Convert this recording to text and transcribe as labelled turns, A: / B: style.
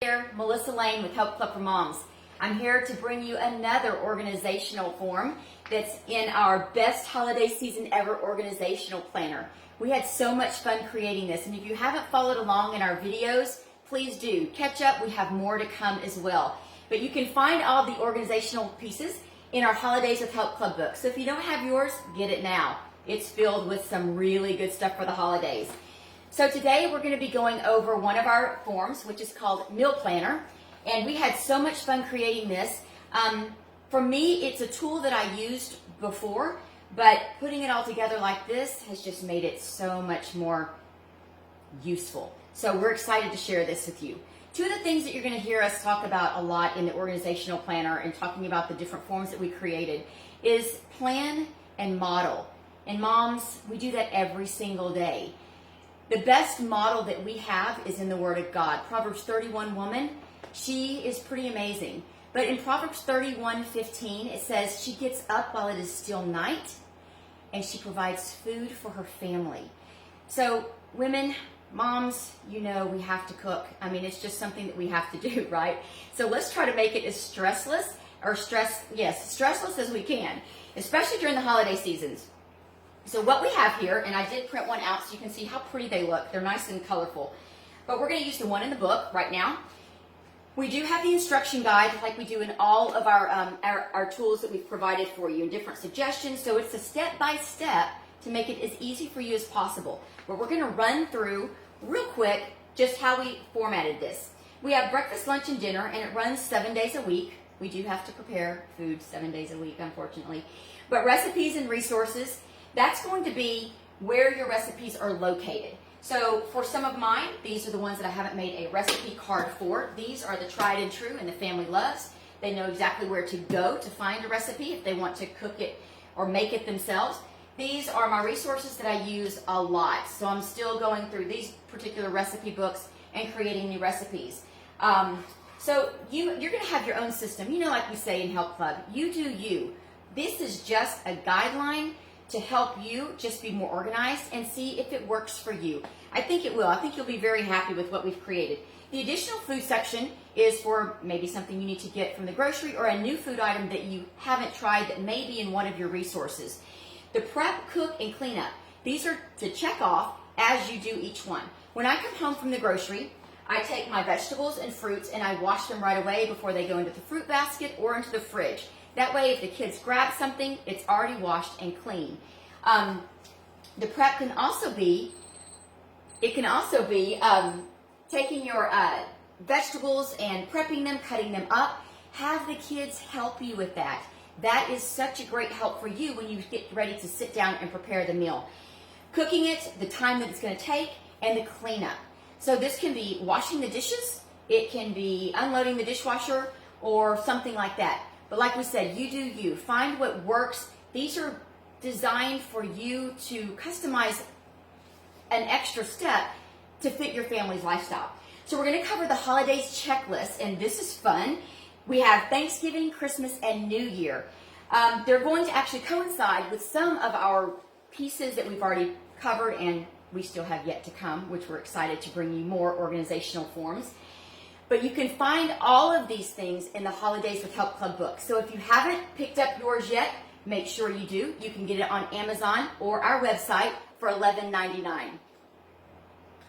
A: there, Melissa Lane with Help Club for Moms. I'm here to bring you another organizational form that's in our best holiday season ever organizational planner. We had so much fun creating this, and if you haven't followed along in our videos, please do. Catch up, we have more to come as well. But you can find all the organizational pieces in our Holidays with Help Club book. So if you don't have yours, get it now. It's filled with some really good stuff for the holidays. So today we're going to be going over one of our forms, which is called Meal Planner. And we had so much fun creating this. For me, it's a tool that I used before, but putting it all together like this has just made it so much more useful. So we're excited to share this with you. Two of the things that you're going to hear us talk about a lot in the organizational planner and talking about the different forms that we created is plan and model. And moms, we do that every single day. The best model that we have is in the Word of God. Proverbs 31 woman, she is pretty amazing. But in Proverbs 31:15, it says, she gets up while it is still night, and she provides food for her family. So women, moms, you know we have to cook. I mean, it's just something that we have to do, right? So let's try to make it as stressless as we can, especially during the holiday seasons. So what we have here, and I did print one out so you can see how pretty they look. They're nice and colorful. But we're going to use the one in the book right now. We do have the instruction guide like we do in all of our tools that we've provided for you and different suggestions. So it's a step-by-step to make it as easy for you as possible. But we're going to run through real quick just how we formatted this. We have breakfast, lunch, and dinner, and it runs 7 days a week. We do have to prepare food 7 days a week, unfortunately. But recipes and resources, that's going to be where your recipes are located. So for some of mine, these are the ones that I haven't made a recipe card for. These are the tried and true and the family loves. They know exactly where to go to find a recipe if they want to cook it or make it themselves. These are my resources that I use a lot. So I'm still going through these particular recipe books and creating new recipes. So you're going to have your own system. You know, like we say in Help Club, you do you. This is just a guideline to help you just be more organized and see if it works for you. I think it will. I think you'll be very happy with what we've created. The additional food section is for maybe something you need to get from the grocery or a new food item that you haven't tried that may be in one of your resources. The prep, cook, and clean up. These are to check off as you do each one. When I come home from the grocery, I take my vegetables and fruits and I wash them right away before they go into the fruit basket or into the fridge. That way, if the kids grab something, it's already washed and clean. The prep can also be, taking your vegetables and prepping them, cutting them up. Have the kids help you with that. That is such a great help for you when you get ready to sit down and prepare the meal. Cooking it, the time that it's going to take, and the cleanup. So this can be washing the dishes, it can be unloading the dishwasher, or something like that. But like we said, you do you. Find what works. These are designed for you to customize an extra step to fit your family's lifestyle. So we're going to cover the holidays checklist, and this is fun. We have Thanksgiving, Christmas, and New Year. They're going to actually coincide with some of our pieces that we've already covered, and we still have yet to come, which we're excited to bring you more organizational forms. But you can find all of these things in the Holidays with Help Club book. So if you haven't picked up yours yet, make sure you do. You can get it on Amazon or our website for $11.99.